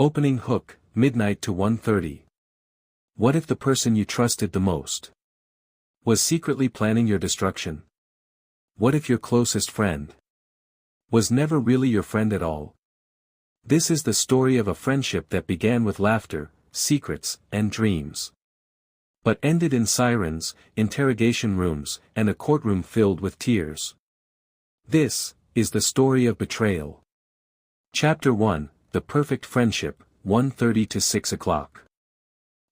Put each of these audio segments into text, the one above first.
Opening hook, midnight to 1:30. What if the person you trusted the most was secretly planning your destruction? What if your closest friend was never really your friend at all? This is the story of a friendship that began with laughter, secrets, and dreams, but ended in sirens, interrogation rooms, and a courtroom filled with tears. This is the story of betrayal. Chapter 1, The Perfect Friendship, 1:30 to 6 o'clock.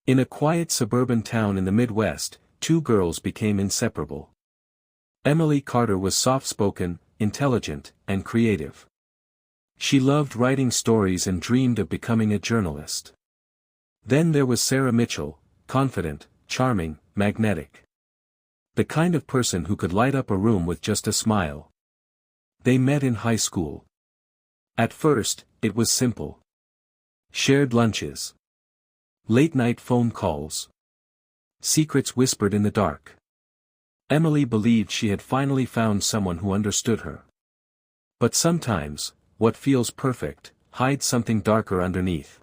In a quiet suburban town in the Midwest, two girls became inseparable. Emily Carter was soft-spoken, intelligent, and creative. She loved writing stories and dreamed of becoming a journalist. Then there was Sarah Mitchell, confident, charming, magnetic. The kind of person who could light up a room with just a smile. They met in high school. At first, it was simple. Shared lunches. Late-night phone calls. Secrets whispered in the dark. Emily believed she had finally found someone who understood her. But sometimes, what feels perfect, hides something darker underneath.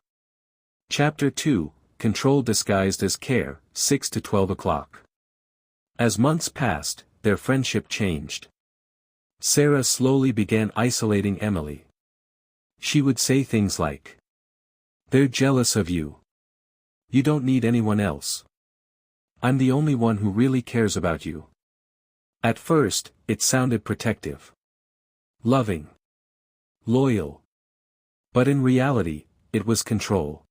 Chapter 2, Control Disguised as Care, 6 to 12 o'clock. As months passed, their friendship changed. Sarah slowly began isolating Emily. She would say things like, "They're jealous of you. You don't need anyone else. I'm the only one who really cares about you." At first, it sounded protective, loving, loyal. But in reality, it was control.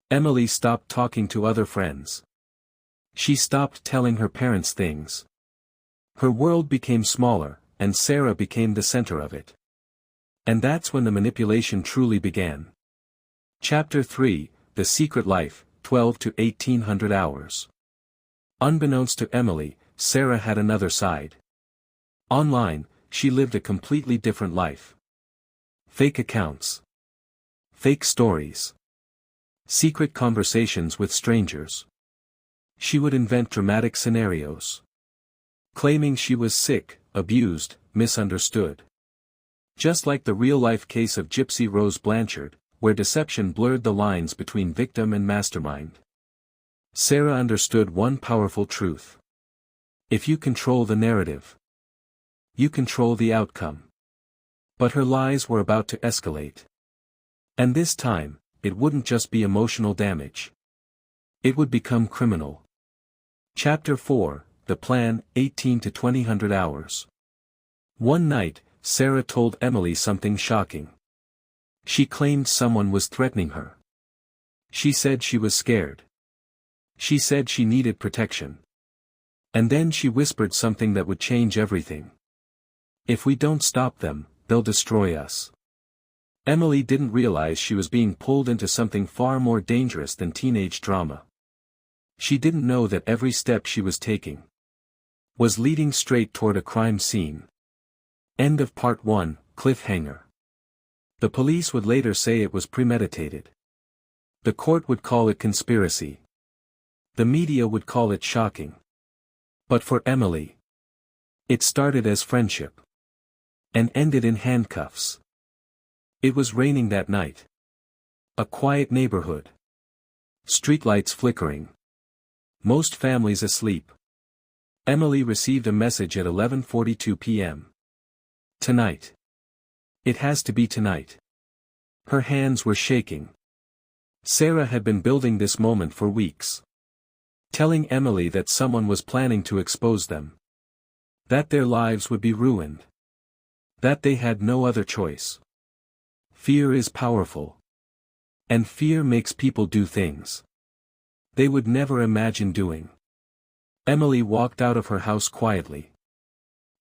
Emily stopped talking to other friends. She stopped telling her parents things. Her world became smaller, and Sarah became the center of it. And that's when the manipulation truly began. Chapter 3, The Secret Life, 12 to 1800 hours. Unbeknownst to Emily, Sarah had another side. Online, she lived a completely different life. Fake accounts. Fake stories. Secret conversations with strangers. She would invent dramatic scenarios, claiming she was sick, abused, misunderstood. Just like the real-life case of Gypsy Rose Blanchard, where deception blurred the lines between victim and mastermind. Sarah understood one powerful truth. If you control the narrative, you control the outcome. But her lies were about to escalate. And this time, it wouldn't just be emotional damage. It would become criminal. Chapter 4, The Plan, 18 to 2000 hours. One night, Sarah told Emily something shocking. She claimed someone was threatening her. She said she was scared. She said she needed protection. And then she whispered something that would change everything. If we don't stop them, they'll destroy us. Emily didn't realize she was being pulled into something far more dangerous than teenage drama. She didn't know that every step she was taking was leading straight toward a crime scene. End of Part 1, Cliffhanger. The police would later say it was premeditated. The court would call it conspiracy. The media would call it shocking. But for Emily, it started as friendship. And ended in handcuffs. It was raining that night. A quiet neighborhood. Streetlights flickering. Most families asleep. Emily received a message at 11:42 p.m. Tonight. It has to be tonight. Her hands were shaking. Sarah had been building this moment for weeks. Telling Emily that someone was planning to expose them. That their lives would be ruined. That they had no other choice. Fear is powerful. And fear makes people do things they would never imagine doing. Emily walked out of her house quietly.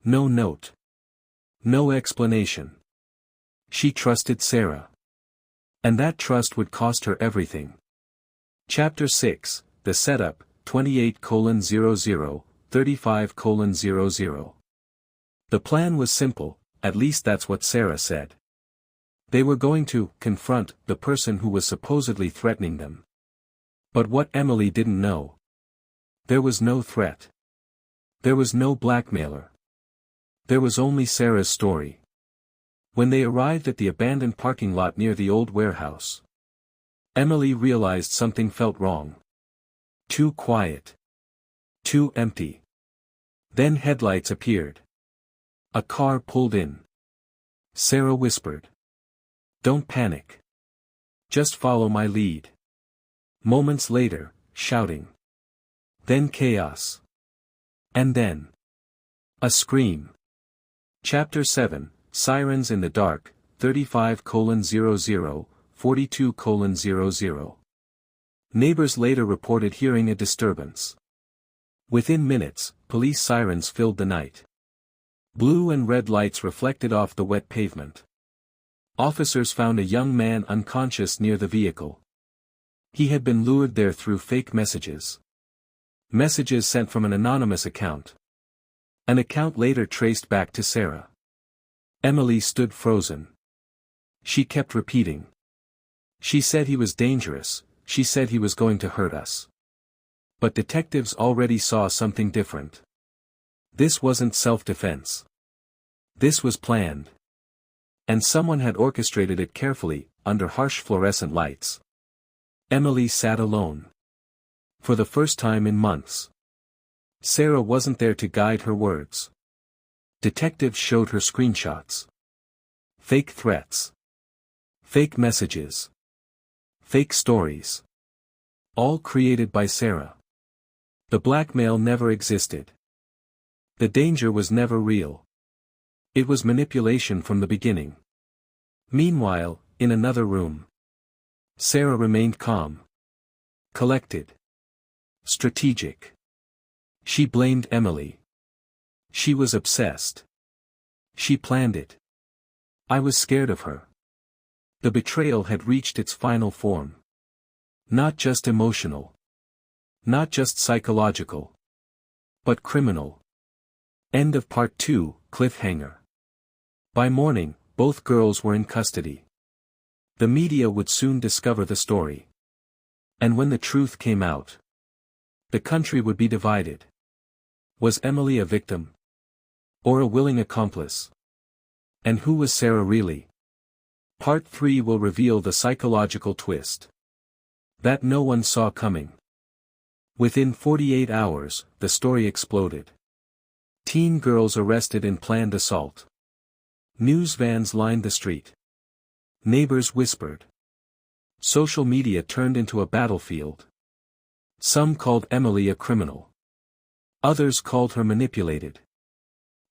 No note. No explanation. She trusted Sarah. And that trust would cost her everything. Chapter 6, The Setup, 28:00, 35:00. The plan was simple, at least that's what Sarah said. They were going to confront the person who was supposedly threatening them. But what Emily didn't know. There was no threat. There was no blackmailer. There was only Sarah's story. When they arrived at the abandoned parking lot near the old warehouse, Emily realized something felt wrong. Too quiet. Too empty. Then headlights appeared. A car pulled in. Sarah whispered. "Don't panic. Just follow my lead." Moments later, shouting. Then chaos. And then a scream. Chapter 7, Sirens in the Dark, 35:00, 42:00. Neighbors later reported hearing a disturbance. Within minutes, police sirens filled the night. Blue and red lights reflected off the wet pavement. Officers found a young man unconscious near the vehicle. He had been lured there through fake messages. Messages sent from an anonymous account. An account later traced back to Sarah. Emily stood frozen. She kept repeating. She said he was dangerous, she said he was going to hurt us. But detectives already saw something different. This wasn't self-defense. This was planned. And someone had orchestrated it carefully, under harsh fluorescent lights. Emily sat alone. For the first time in months. Sarah wasn't there to guide her words. Detectives showed her screenshots. Fake threats. Fake messages. Fake stories. All created by Sarah. The blackmail never existed. The danger was never real. It was manipulation from the beginning. Meanwhile, in another room. Sarah remained calm. Collected. Strategic. She blamed Emily. She was obsessed. She planned it. I was scared of her. The betrayal had reached its final form. Not just emotional. Not just psychological. But criminal. End of Part 2, cliffhanger. By morning, both girls were in custody. The media would soon discover the story. And when the truth came out, the country would be divided. Was Emily a victim? Or a willing accomplice? And who was Sarah really? Part 3 will reveal the psychological twist that no one saw coming. Within 48 hours, the story exploded. Teen girls arrested in planned assault. News vans lined the street. Neighbors whispered. Social media turned into a battlefield. Some called Emily a criminal. Others called her manipulated.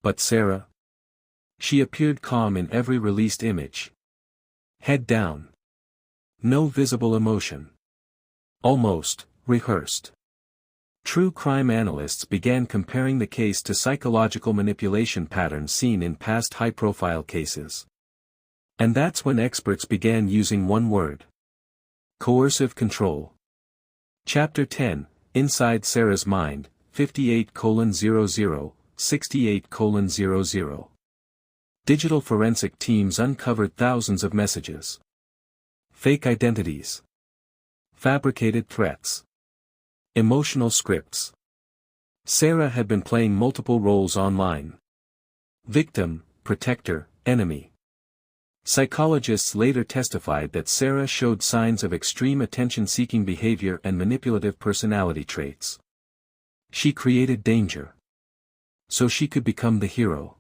But Sarah? She appeared calm in every released image. Head down. No visible emotion. Almost rehearsed. True crime analysts began comparing the case to psychological manipulation patterns seen in past high-profile cases. And that's when experts began using one word. Coercive control. Chapter 10, Inside Sarah's Mind, 58:00, 68:00. Digital forensic teams uncovered thousands of messages. Fake identities. Fabricated threats. Emotional scripts. Sarah had been playing multiple roles online. Victim, protector, enemy. Psychologists later testified that Sarah showed signs of extreme attention-seeking behavior and manipulative personality traits. She created danger. So she could become the hero.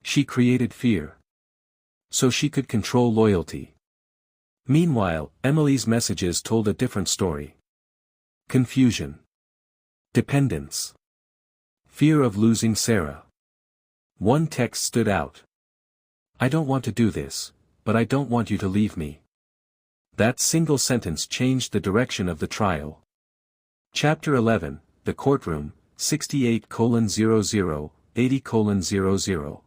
She created fear. So she could control loyalty. Meanwhile, Emily's messages told a different story. Confusion. Dependence. Fear of losing Sarah. One text stood out. I don't want to do this, but I don't want you to leave me. That single sentence changed the direction of the trial. Chapter 11, The Courtroom, 68:00, 80:00.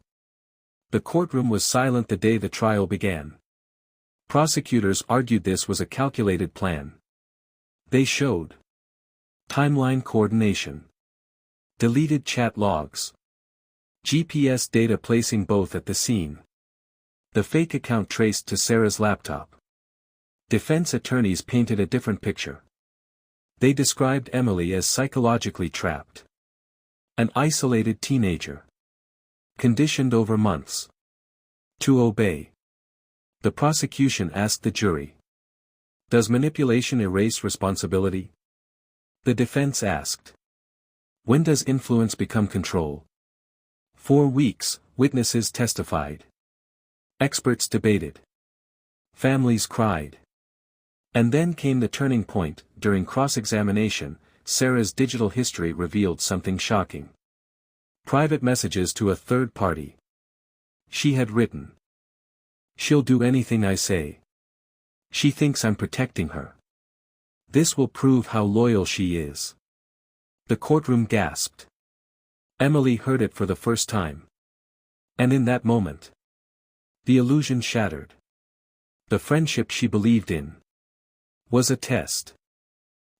The courtroom was silent the day the trial began. Prosecutors argued this was a calculated plan. They showed timeline coordination, deleted chat logs, GPS data placing both at the scene. The fake account traced to Sarah's laptop. Defense attorneys painted a different picture. They described Emily as psychologically trapped. An isolated teenager. Conditioned over months to obey. The prosecution asked the jury, Does manipulation erase responsibility? The defense asked. When does influence become control? 4 weeks, witnesses testified. Experts debated. Families cried. And then came the turning point. During cross-examination, Sarah's digital history revealed something shocking. Private messages to a third party. She had written. "She'll do anything I say. She thinks I'm protecting her. This will prove how loyal she is." The courtroom gasped. Emily heard it for the first time. And in that moment, the illusion shattered. The friendship she believed in was a test.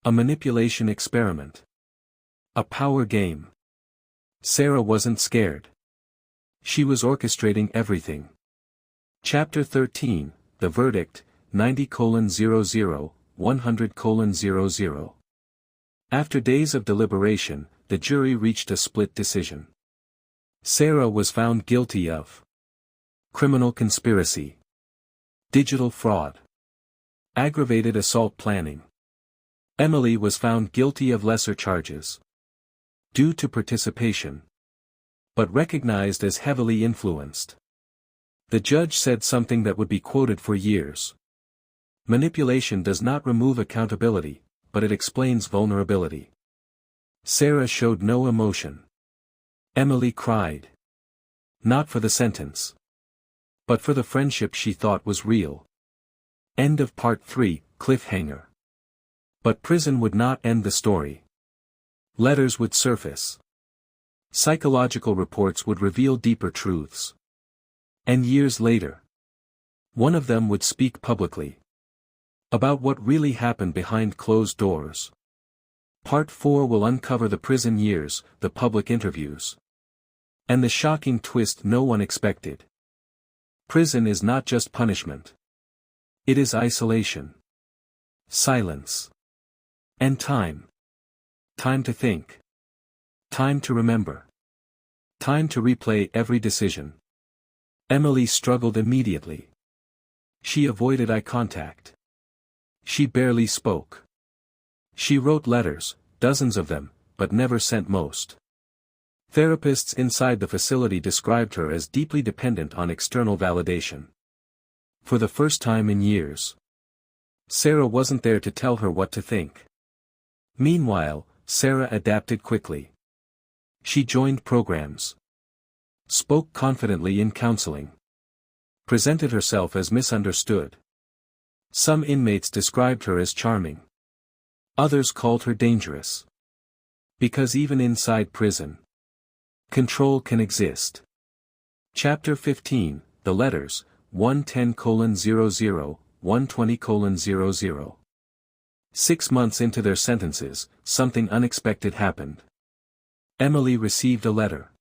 A manipulation experiment. A power game. Sarah wasn't scared. She was orchestrating everything. Chapter 13, The Verdict, 90:00, 100:00. After days of deliberation, the jury reached a split decision. Sarah was found guilty of criminal conspiracy, digital fraud, aggravated assault planning. Emily was found guilty of lesser charges, due to participation, but recognized as heavily influenced. The judge said something that would be quoted for years. Manipulation does not remove accountability, but it explains vulnerability. Sarah showed no emotion. Emily cried. Not for the sentence, but for the friendship she thought was real. End of Part 3, cliffhanger. But prison would not end the story. Letters would surface. Psychological reports would reveal deeper truths. And years later, one of them would speak publicly about what really happened behind closed doors. Part 4 will uncover the prison years, the public interviews, and the shocking twist no one expected. Prison is not just punishment. It is isolation, silence, and time. Time to think. Time to remember. Time to replay every decision. Emily struggled immediately. She avoided eye contact. She barely spoke. She wrote letters, dozens of them, but never sent most. Therapists inside the facility described her as deeply dependent on external validation. For the first time in years, Sarah wasn't there to tell her what to think. Meanwhile, Sarah adapted quickly. She joined programs, spoke confidently in counseling, presented herself as misunderstood. Some inmates described her as charming. Others called her dangerous. Because even inside prison, control can exist. Chapter 15, The Letters, 110:00, 120:00. 6 months into their sentences, something unexpected happened. Emily received a letter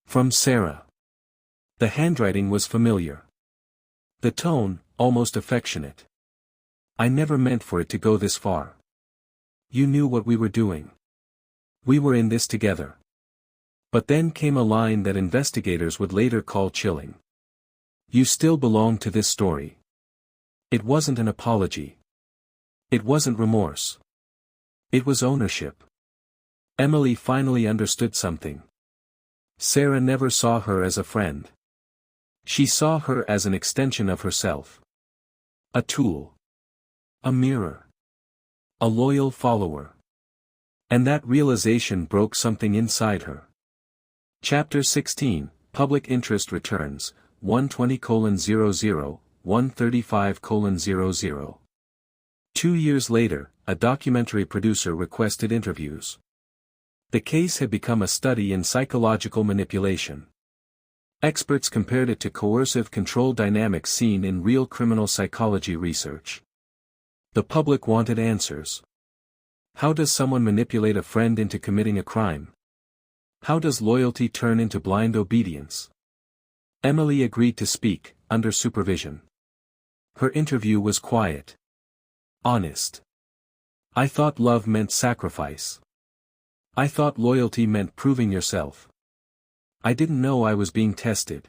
from Sarah. The handwriting was familiar. The tone, almost affectionate. "I never meant for it to go this far. You knew what we were doing. We were in this together." But then came a line that investigators would later call chilling. "You still belong to this story." It wasn't an apology. It wasn't remorse. It was ownership. Emily finally understood something. Sarah never saw her as a friend. She saw her as an extension of herself. A tool. A mirror. A loyal follower. And that realization broke something inside her. Chapter 16, Public Interest Returns, 120:00, 135:00. 2 years later, a documentary producer requested interviews. The case had become a study in psychological manipulation. Experts compared it to coercive control dynamics seen in real criminal psychology research. The public wanted answers. How does someone manipulate a friend into committing a crime? How does loyalty turn into blind obedience? Emily agreed to speak, under supervision. Her interview was quiet. Honest. "I thought love meant sacrifice. I thought loyalty meant proving yourself. I didn't know I was being tested."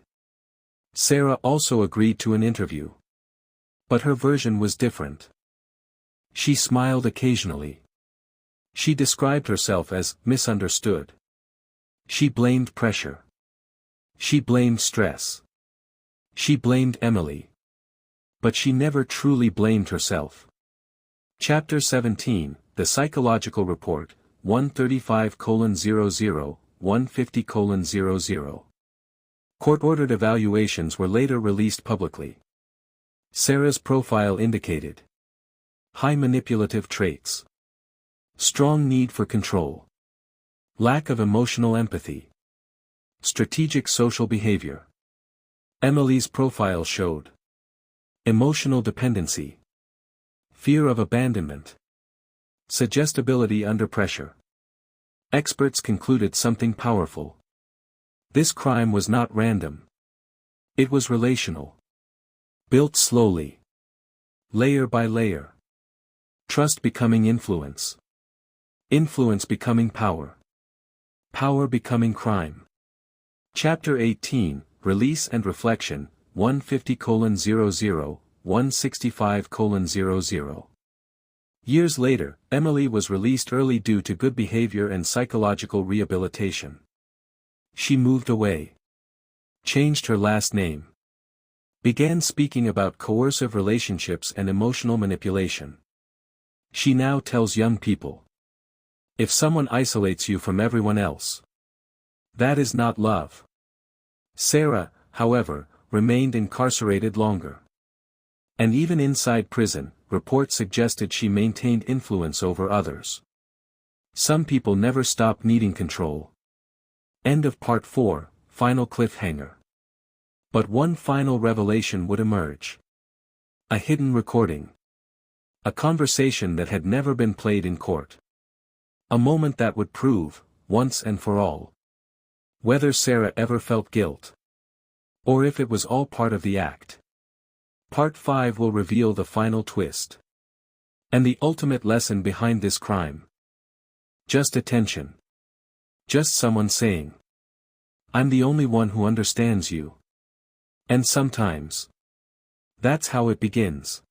Sarah also agreed to an interview. But her version was different. She smiled occasionally. She described herself as misunderstood. She blamed pressure. She blamed stress. She blamed Emily. But she never truly blamed herself. Chapter 17, The Psychological Report, 135:00, 150:00. Court-ordered evaluations were later released publicly. Sarah's profile indicated high manipulative traits, strong need for control, lack of emotional empathy, strategic social behavior. Emily's profile showed emotional dependency, fear of abandonment, suggestibility under pressure. Experts concluded something powerful. This crime was not random. It was relational. Built slowly. Layer by layer. Trust becoming influence. Influence becoming power. Power becoming crime. Chapter 18, Release and Reflection, 150:00, 165:00. Years later, Emily was released early due to good behavior and psychological rehabilitation. She moved away. Changed her last name. Began speaking about coercive relationships and emotional manipulation. She now tells young people, if someone isolates you from everyone else, that is not love. Sarah, however, remained incarcerated longer. And even inside prison, reports suggested she maintained influence over others. Some people never stop needing control. End of Part 4, Final Cliffhanger. But one final revelation would emerge. A hidden recording. A conversation that had never been played in court. A moment that would prove, once and for all, whether Sarah ever felt guilt, or if it was all part of the act. Part 5 will reveal the final twist. And the ultimate lesson behind this crime. Just attention. Just someone saying, I'm the only one who understands you. And sometimes. That's how it begins.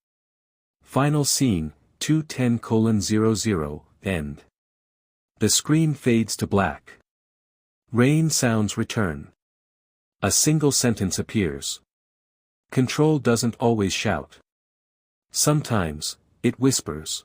Final scene, 210:00, end. The screen fades to black. Rain sounds return. A single sentence appears. Control doesn't always shout. Sometimes, it whispers.